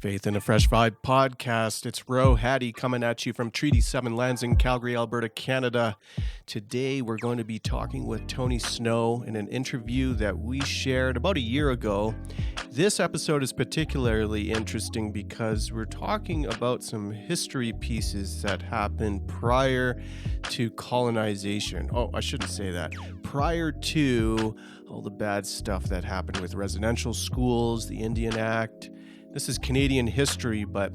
Faith in a Fresh Vibe podcast. It's Ro Hattie coming at you from Treaty 7 Lands in Calgary, Alberta, Canada. Today we're going to be talking with Tony Snow in an interview that we shared about a year ago. This episode is particularly interesting because we're talking about some history pieces that happened prior to colonization. Oh, I shouldn't say that. Prior to all the bad stuff that happened with residential schools, the Indian Act. This is Canadian history, but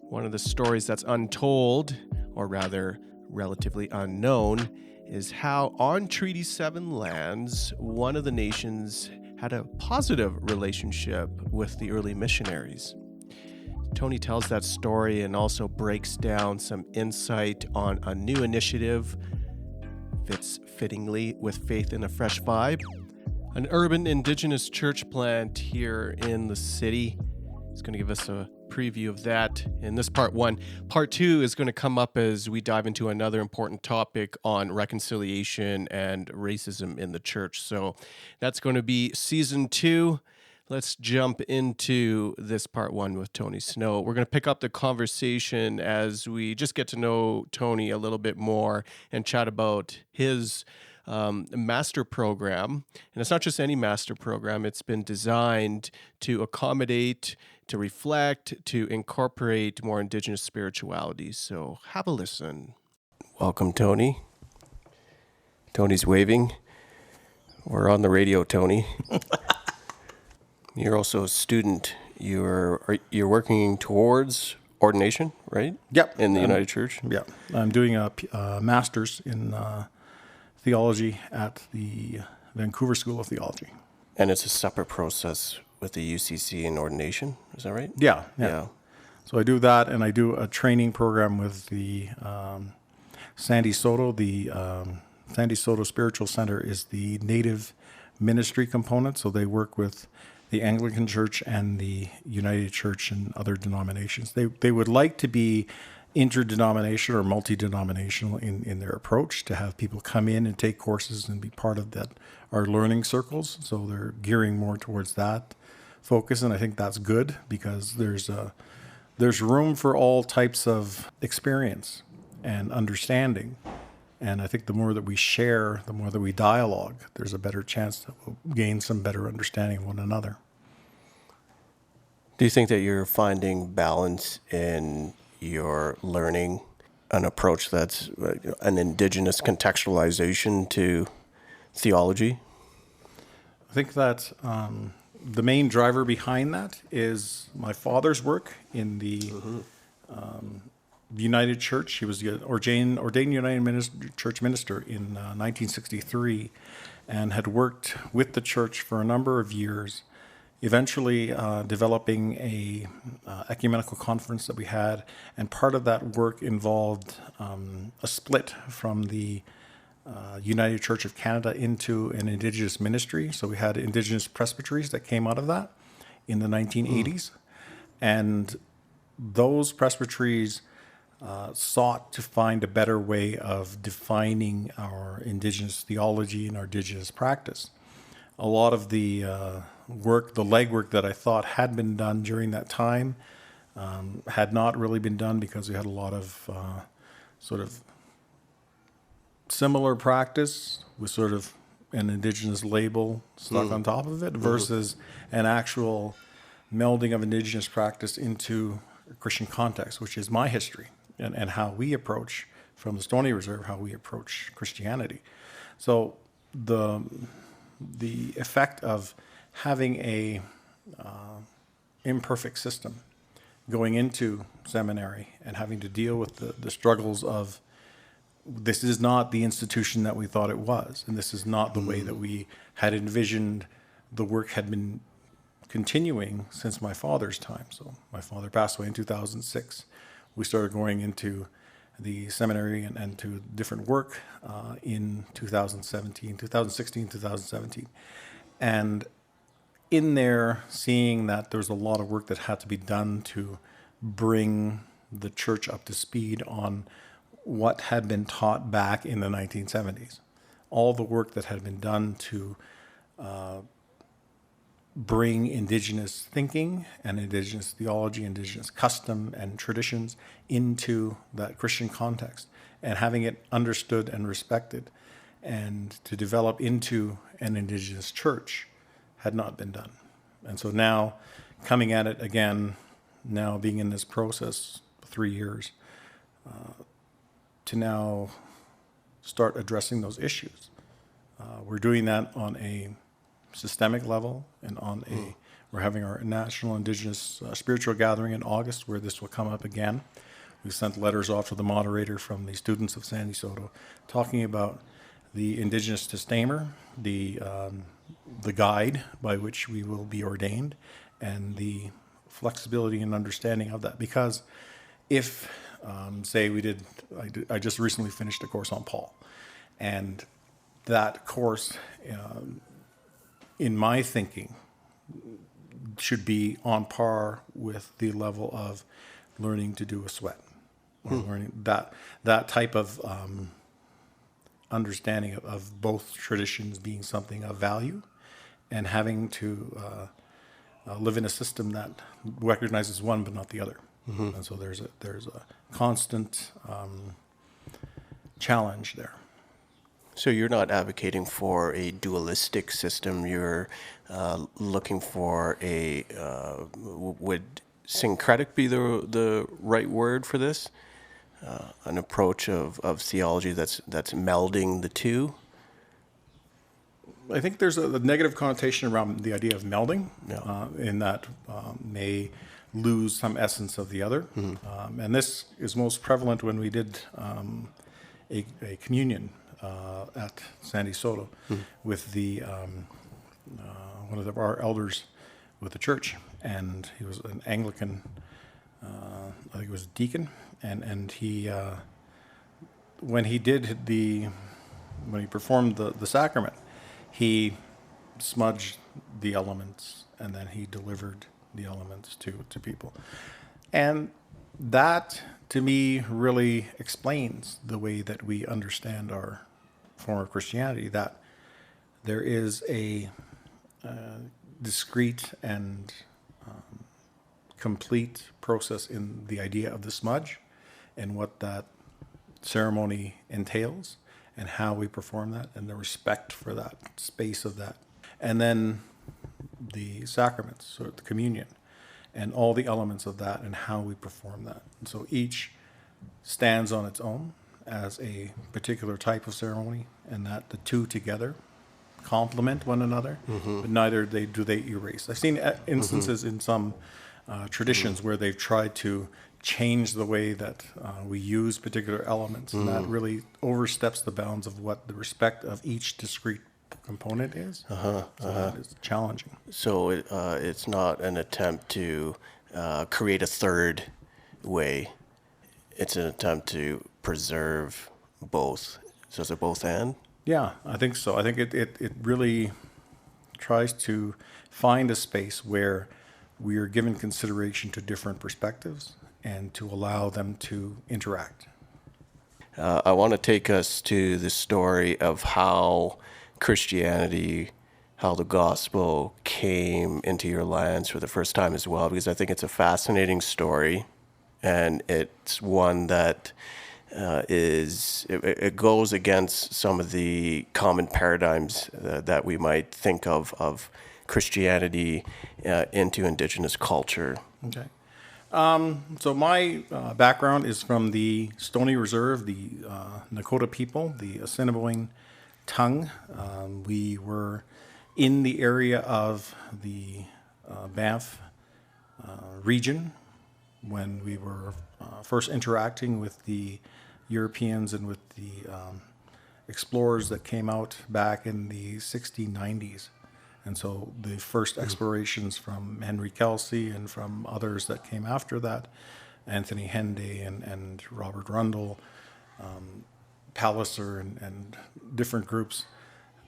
one of the stories that's untold, or rather relatively unknown, is how on Treaty 7 lands, one of the nations had a positive relationship with the early missionaries. Tony tells that story and also breaks down some insight on a new initiative, fits fittingly with Faith in a Fresh Vibe, an urban Indigenous church plant here in the city. He's going to give us a preview of that in this part one. Part two is going to come up as we dive into another important topic on reconciliation and racism in the church. So that's going to be season 2. Let's jump into this part one with Tony Snow. We're going to pick up the conversation as we just get to know Tony a little bit more and chat about his master program. And it's not just any master program. It's been designed to accommodate, to reflect, to incorporate more Indigenous spirituality. So have a listen. Welcome, Tony. Tony's waving. We're on the radio, Tony. You're also a student. You're working towards ordination, right? Yep. In the United Church? Yeah. I'm doing a master's in theology at the Vancouver School of Theology. And it's a separate process with the UCC and ordination, is that right? Yeah. So I do that, and I do a training program with the Sandy Soto. The Sandy Soto Spiritual Center is the native ministry component, so they work with the Anglican Church and the United Church and other denominations. They would like to be interdenominational or multi-denominational in their approach, to have people come in and take courses and be part of that, our learning circles. So they're gearing more towards that focus, and I think that's good because there's room for all types of experience and understanding. And I think the more that we share, the more that we dialogue, there's a better chance that we'll gain some better understanding of one another. Do you think that you're finding balance in your learning, an approach that's an Indigenous contextualization to theology? I think that the main driver behind that is my father's work in the United Church. He was the ordained United Church minister in 1963 and had worked with the church for a number of years, eventually developing a ecumenical conference that we had, and part of that work involved a split from the United Church of Canada into an Indigenous ministry. So we had Indigenous presbyteries that came out of that in the 1980s. And those presbyteries sought to find a better way of defining our Indigenous theology and our Indigenous practice. A lot of the work, the legwork that I thought had been done during that time had not really been done, because we had a lot of sort of similar practice with sort of an Indigenous label stuck on top of it versus an actual melding of Indigenous practice into a Christian context, which is my history and how we approach, from the Stoney Reserve, how we approach Christianity. So the effect of having a imperfect system going into seminary and having to deal with the struggles of, this is not the institution that we thought it was, and this is not the way that we had envisioned the work had been continuing since my father's time. So my father passed away in 2006. We started going into the seminary and to different work in 2016, 2017. And in there, seeing that there's a lot of work that had to be done to bring the church up to speed on what had been taught back in the 1970s. All the work that had been done to bring Indigenous thinking and Indigenous theology, Indigenous custom and traditions into that Christian context, and having it understood and respected, and to develop into an Indigenous church had not been done. And so now, coming at it again, now being in this process 3 years, to now start addressing those issues. We're doing that on a systemic level, and we're having our National Indigenous Spiritual Gathering in August, where this will come up again. We sent letters off to the moderator from the students of Sandy Soto talking about the Indigenous Testamer, the guide by which we will be ordained, and the flexibility and understanding of that. Because if, say I just recently finished a course on Paul, and that course, in my thinking, should be on par with the level of learning to do a sweat, or learning that type of understanding of both traditions being something of value, and having to live in a system that recognizes one but not the other. And so there's a constant challenge there. So you're not advocating for a dualistic system. You're looking for a would syncretic be the right word for this? An approach of theology that's melding the two? I think there's a negative connotation around the idea of melding, in that may lose some essence of the other. And this is most prevalent when we did a communion at Sandy Soto with the one of our elders with the church, and he was an Anglican, I think it was a deacon, and he when he performed the sacrament, he smudged the elements, and then he delivered the elements to people. And that, to me, really explains the way that we understand our form of Christianity, that there is a discrete and complete process in the idea of the smudge and what that ceremony entails and how we perform that, and the respect for that space of that. And then the sacraments, so the communion, and all the elements of that and how we perform that. And so each stands on its own as a particular type of ceremony, and that the two together complement one another, but neither do they erase. I've seen instances in some traditions where they've tried to change the way that we use particular elements, and that really oversteps the bounds of what the respect of each discrete component is. So that is challenging. So it's not an attempt to create a third way. It's an attempt to preserve both. So is it both and? Yeah, I think so. I think it really tries to find a space where we are given consideration to different perspectives and to allow them to interact. I want to take us to the story of how Christianity, how the gospel came into your lands for the first time as well, because I think it's a fascinating story, and it's one that it goes against some of the common paradigms that we might think of Christianity into Indigenous culture. Okay. So my background is from the Stoney Reserve, the Nakota people, the Assiniboine tongue. We were in the area of the Banff region when we were first interacting with the Europeans and with the explorers that came out back in the 1690s. And so the first explorations from Henry Kelsey and from others that came after that, Anthony Henday and Robert Rundle, Palliser and different groups,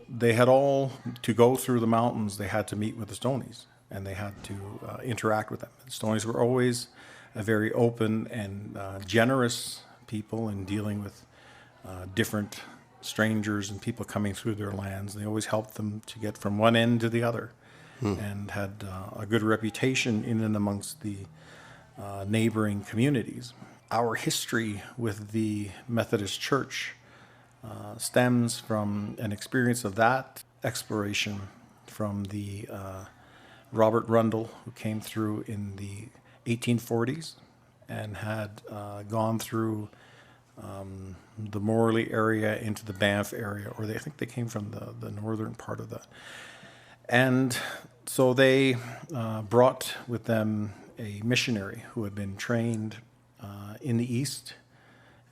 they had all to go through the mountains. They had to meet with the Stoneys, and they had to interact with them. The Stoneys were always a very open and generous people in dealing with different strangers and people coming through their lands. They always helped them to get from one end to the other. and had a good reputation in and amongst the neighboring communities. Our history with the Methodist Church stems from an experience of that exploration from the Robert Rundle, who came through in the 1840s and had gone through the Morley area into the Banff area, or I think they came from the northern part of that. And so they brought with them a missionary who had been trained in the East,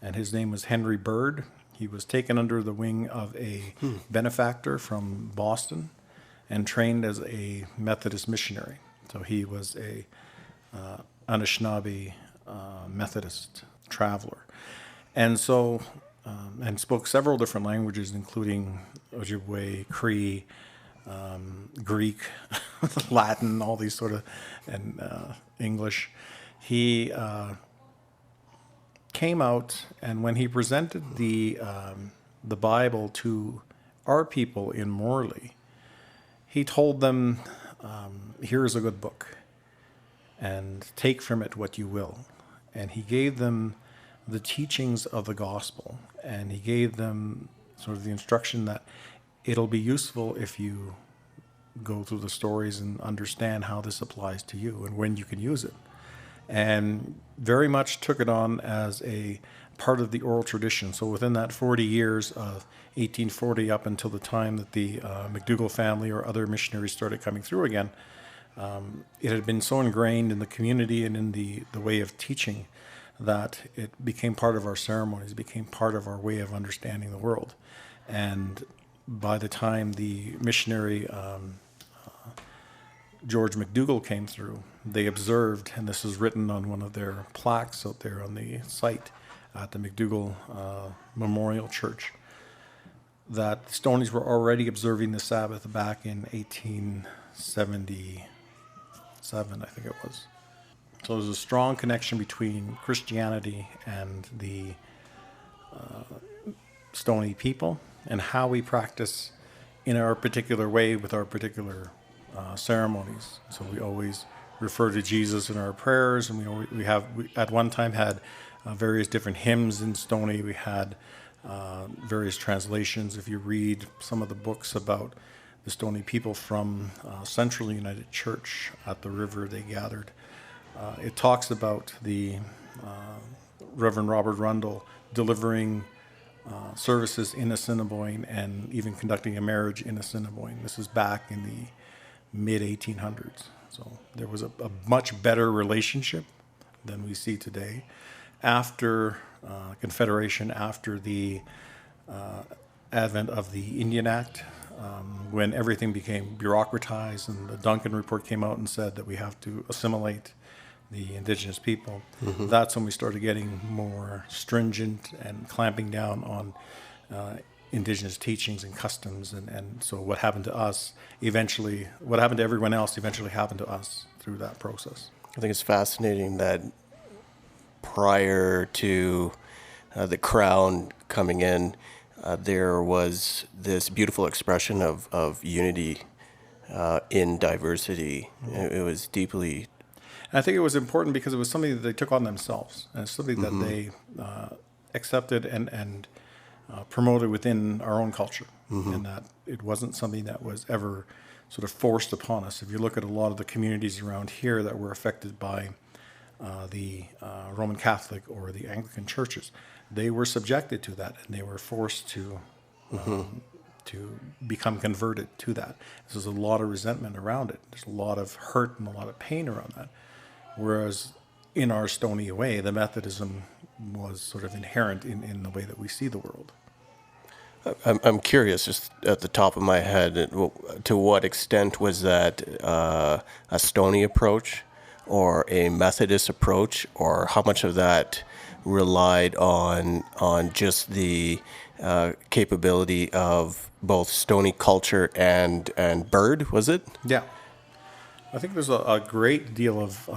and his name was Henry Bird. He was taken under the wing of a benefactor from Boston and trained as a Methodist missionary. So he was a Anishinaabe Methodist traveler. And so, and spoke several different languages, including Ojibwe, Cree, Greek, Latin, all these sort of, and English. He came out, and when he presented the Bible to our people in Morley, he told them, here's a good book, and take from it what you will. And he gave them the teachings of the gospel, and he gave them sort of the instruction that it'll be useful if you go through the stories and understand how this applies to you and when you can use it. And very much took it on as a part of the oral tradition. So within that 40 years of 1840 up until the time that the McDougall family or other missionaries started coming through again, it had been so ingrained in the community and in the way of teaching that it became part of our ceremonies, it became part of our way of understanding the world. And by the time the missionary George McDougall came through, they observed, and this is written on one of their plaques out there on the site at the McDougall Memorial Church, that the Stoneys were already observing the Sabbath back in 1877, I think it was. So there's a strong connection between Christianity and the Stoney people and how we practice in our particular way with our particular ceremonies. So we always refer to Jesus in our prayers, and we at one time had various different hymns in Stoney. We had various translations. If you read some of the books about the Stoney people from Central United Church at the river they gathered, it talks about the Reverend Robert Rundle delivering services in Assiniboine and even conducting a marriage in Assiniboine. This is back in the mid-1800s. So there was a much better relationship than we see today. After Confederation, after the advent of the Indian Act, when everything became bureaucratized and the Duncan Report came out and said that we have to assimilate the Indigenous people, that's when we started getting more stringent and clamping down on Indigenous teachings and customs. And so what happened to us eventually, what happened to everyone else eventually happened to us through that process. I think it's fascinating that prior to the Crown coming in, there was this beautiful expression of unity in diversity. It was deeply... And I think it was important because it was something that they took on themselves, and it's something that they accepted and promoted within our own culture, and that it wasn't something that was ever sort of forced upon us. If you look at a lot of the communities around here that were affected by the Roman Catholic or the Anglican churches, they were subjected to that, and they were forced to become converted to that. So there's a lot of resentment around it. There's a lot of hurt and a lot of pain around that. Whereas in our Stoney way, the Methodism was sort of inherent in the way that we see the world. I'm curious, just at the top of my head, to what extent was that a Stoney approach or a Methodist approach, or how much of that relied on just the capability of both Stoney culture and Bird, was it? Yeah. I think there's a great deal of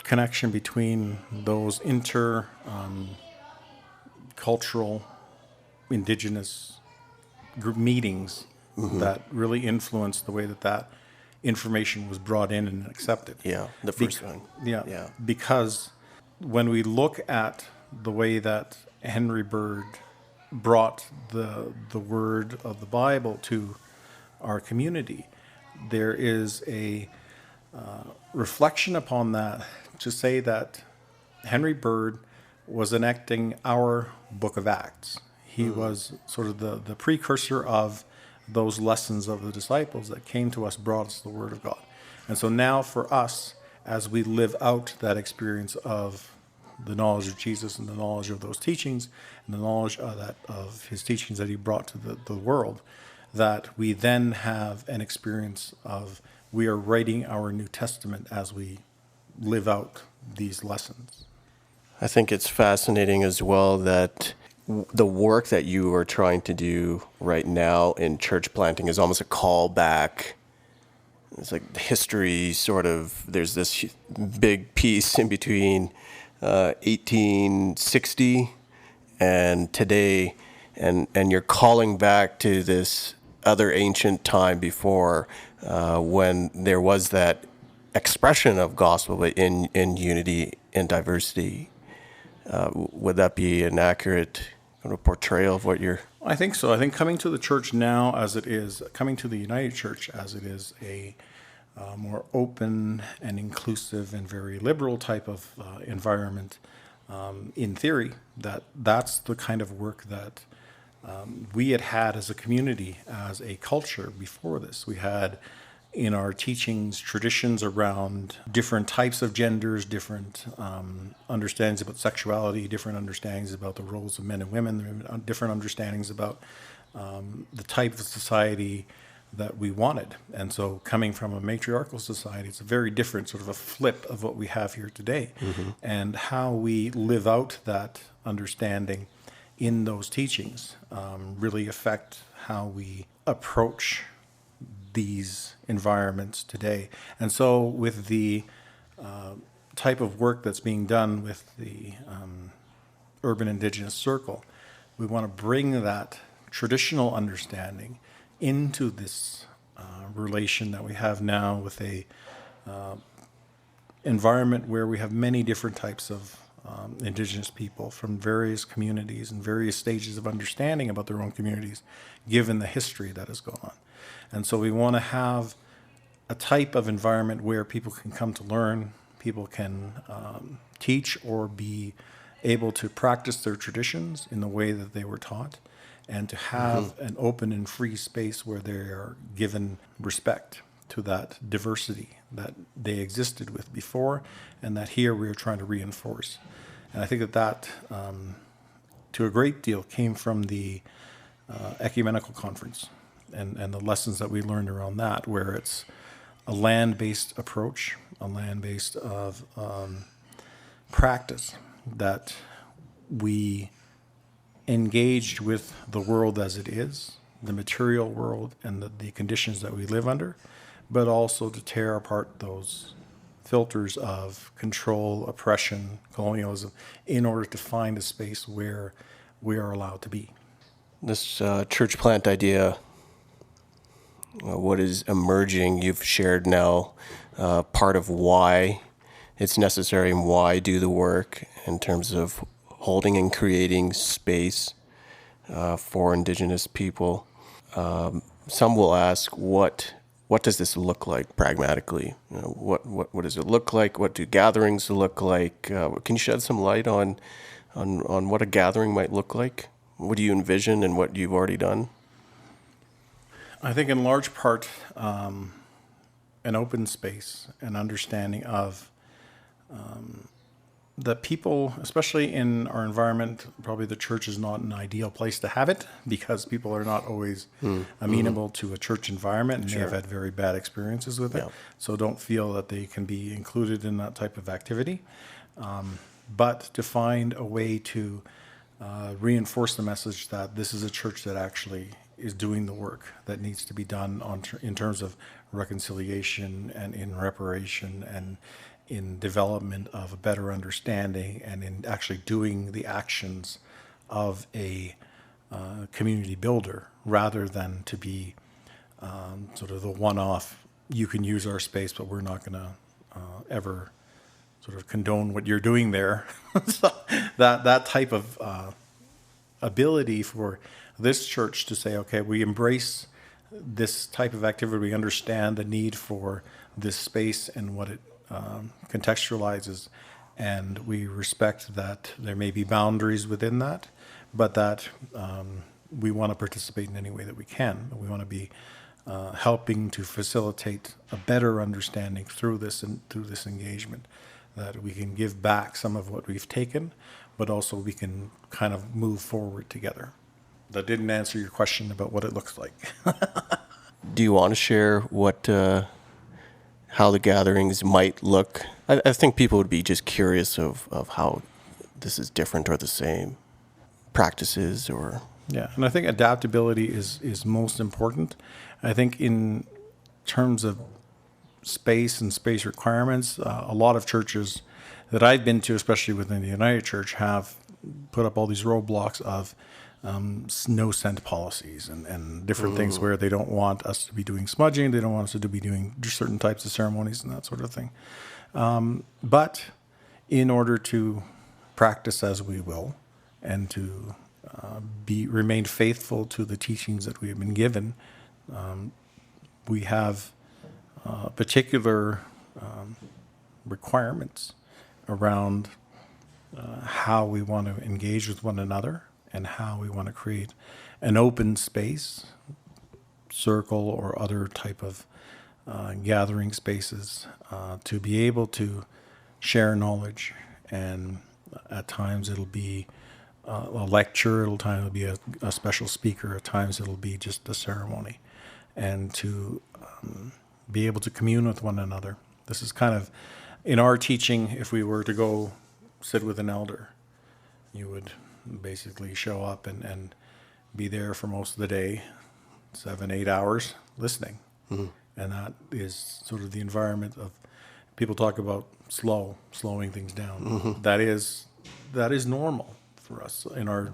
connection between those cultural Indigenous group meetings that really influenced the way that information was brought in and accepted. Yeah, the first one. Yeah, because when we look at the way that Henry Bird brought the word of the Bible to our community, there is a reflection upon that to say that Henry Bird was enacting our Book of Acts. He was sort of the precursor of those lessons of the disciples that came to us, brought us the Word of God. And so now for us, as we live out that experience of the knowledge of Jesus and the knowledge of those teachings and the knowledge of his teachings that he brought to the world, that we then have an experience of we are writing our New Testament as we live out these lessons. I think it's fascinating as well that the work that you are trying to do right now in church planting is almost a callback. It's like history sort of, there's this big piece in between 1860 and today, and you're calling back to this other ancient time before when there was that expression of gospel in unity and diversity. Would that be an accurate kind of portrayal of what you're... I think so. I think coming to the church now as it is, coming to the United Church as it is a more open and inclusive and very liberal type of environment, in theory, that's the kind of work that we had as a community, as a culture before this. We had in our teachings traditions around different types of genders, different understandings about sexuality, different understandings about the roles of men and women, different understandings about the type of society that we wanted. And so coming from a matriarchal society, it's a very different sort of a flip of what we have here today. And how we live out that understanding in those teachings really affect how we approach these environments today. And so with the type of work that's being done with the Urban Indigenous Circle, we want to bring that traditional understanding into this relation that we have now with a environment where we have many different types of Indigenous people from various communities and various stages of understanding about their own communities, given the history that has gone on. And so we want to have a type of environment where people can come to learn, people can teach or be able to practice their traditions in the way that they were taught, and to have an open and free space where they are given respect to that diversity that they existed with before, and that here we are trying to reinforce. And I think that to a great deal came from the ecumenical conference and the lessons that we learned around that, where it's a land-based approach, a land-based of practice that we engaged with the world as it is, the material world and the conditions that we live under, but also to tear apart those filters of control, oppression, colonialism, in order to find a space where we are allowed to be. This church plant idea, what is emerging, you've shared now part of why it's necessary and why do the work in terms of holding and creating space for Indigenous people. Some will ask, what does this look like pragmatically? You know, what does it look like? What do gatherings look like? Can you shed some light on what a gathering might look like? What do you envision and what you've already done? I think in large part, an open space, an understanding of the people, especially in our environment. Probably the church is not an ideal place to have it, because people are not always amenable to a church environment, and they have had very bad experiences with it. So don't feel that they can be included in that type of activity. But to find a way to reinforce the message that this is a church that actually is doing the work that needs to be done in terms of reconciliation and in reparation and in development of a better understanding, and in actually doing the actions of a community builder, rather than to be sort of the one-off, you can use our space, but we're not going to ever sort of condone what you're doing there. So that type of ability for this church to say, okay, we embrace this type of activity, we understand the need for this space and what it contextualizes, and we respect that there may be boundaries within that, but that we want to participate in any way that we can. We want to be helping to facilitate a better understanding through this engagement, that we can give back some of what we've taken, but also we can kind of move forward together. That didn't answer your question about what it looks like. Do you want to share how the gatherings might look? I think people would be just curious of how this is different or the same practices or... Yeah, and I think adaptability is most important. I think in terms of space and space requirements, a lot of churches that I've been to, especially within the United Church, have put up all these roadblocks of no scent policies and different things where they don't want us to be doing smudging, they don't want us to be doing certain types of ceremonies and that sort of thing. But in order to practice as we will and to remain faithful to the teachings that we have been given, we have particular requirements around how we want to engage with one another and how we want to create an open space, circle or other type of gathering spaces to be able to share knowledge. And at times it'll be a lecture, it'll be a special speaker, at times it'll be just a ceremony, and to be able to commune with one another. This is kind of, in our teaching, if we were to go sit with an elder, you would basically show up and be there for most of the day, 7-8 hours, listening. Mm-hmm. And that is sort of the environment of, people talk about slowing things down. Mm-hmm. That is normal for us in our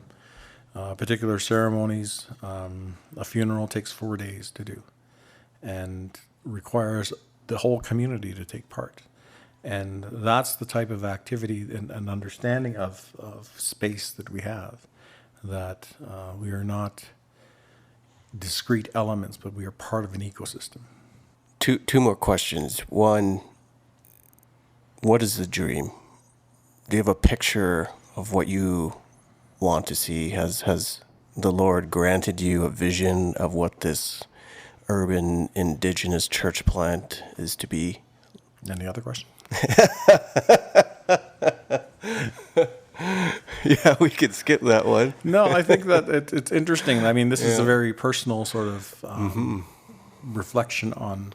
particular ceremonies. A funeral takes 4 days to do and requires the whole community to take part. And that's the type of activity and understanding of space that we have, that we are not discrete elements, but we are part of an ecosystem. Two more questions. One, what is the dream? Do you have a picture of what you want to see? Has the Lord granted you a vision of what this urban Indigenous church plant is to be? Any other question? Yeah, we could skip that one. No, I think that it's interesting. I mean, this is a very personal sort of reflection on,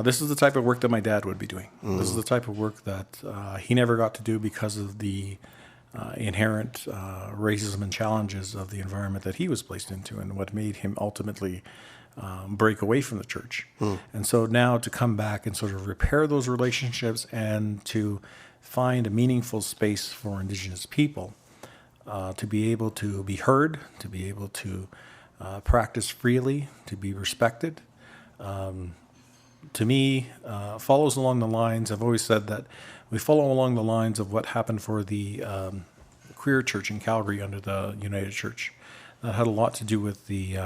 this is the type of work that my dad would be doing. This is the type of work that he never got to do because of the inherent racism and challenges of the environment that he was placed into, and what made him ultimately break away from the church. And so now to come back and sort of repair those relationships and to find a meaningful space for Indigenous people to be able to be heard, to be able to practice freely, to be respected, to me, follows along the lines, I've always said that we follow along the lines of what happened for the queer church in Calgary under the United Church. That had a lot to do with the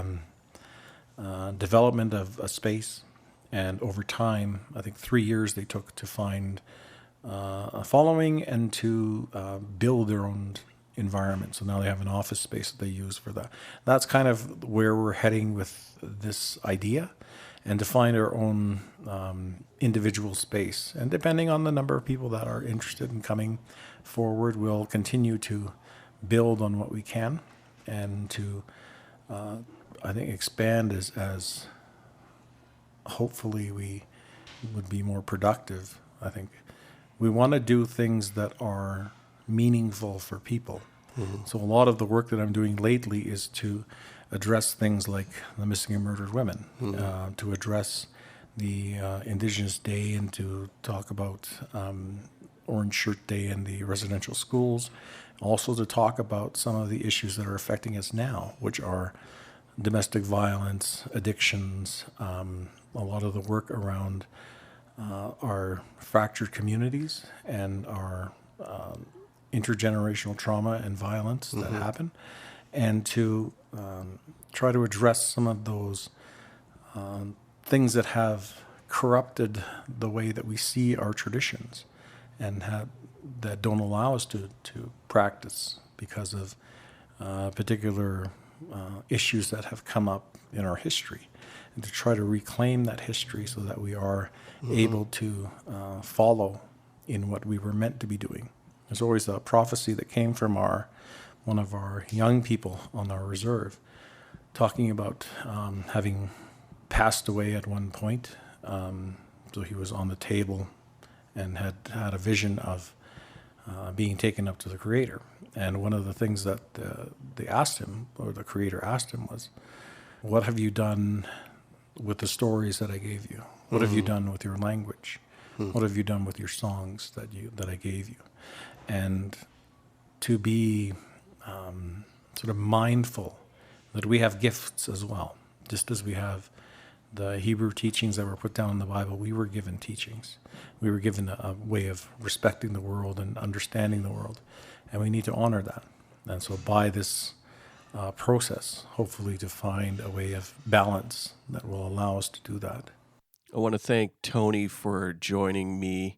development of a space, and over time, I think 3 years they took to find a following and to build their own environment. So now they have an office space that they use for that. That's kind of where we're heading with this idea, and to find our own individual space. And depending on the number of people that are interested in coming forward, we'll continue to build on what we can and to I think expand as hopefully we would be more productive. I think we want to do things that are meaningful for people. Mm-hmm. So a lot of the work that I'm doing lately is to address things like the missing and murdered women, to address the Indigenous Day, and to talk about Orange Shirt Day in the residential schools. Also to talk about some of the issues that are affecting us now, which are domestic violence, addictions, a lot of the work around our fractured communities and our intergenerational trauma and violence that happen, and to try to address some of those things that have corrupted the way that we see our traditions and that don't allow us to practice because of particular issues that have come up in our history, and to try to reclaim that history so that we are able to follow in what we were meant to be doing. There's always a prophecy that came from one of our young people on our reserve, talking about having passed away at one point. So he was on the table and had a vision of being taken up to the Creator. And one of the things that they asked him, or the Creator asked him, was, "What have you done with the stories that I gave you? What have you done with your language? What have you done with your songs that I gave you?" And to be sort of mindful that we have gifts as well, just as we have the Hebrew teachings that were put down in the Bible. We were given teachings. We were given a way of respecting the world and understanding the world, and we need to honor that. And so by this process, hopefully to find a way of balance that will allow us to do that. I want to thank Tony for joining me.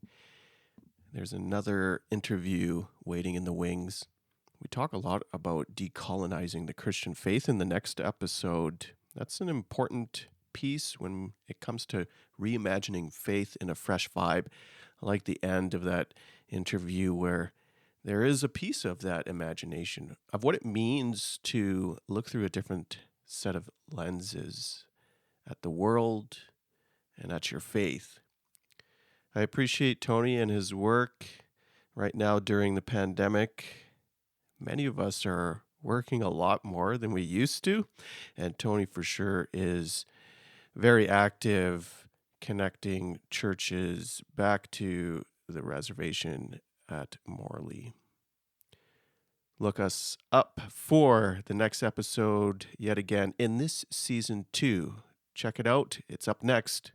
There's another interview waiting in the wings. We talk a lot about decolonizing the Christian faith in the next episode. That's an important piece when it comes to reimagining faith in a fresh vibe. I like the end of that interview where there is a piece of that imagination of what it means to look through a different set of lenses at the world and at your faith. I appreciate Tony and his work right now during the pandemic. Many of us are working a lot more than we used to, and Tony for sure is very active connecting churches back to the reservation at Morley. Look us up for the next episode yet again in this season 2. Check it out. It's up next.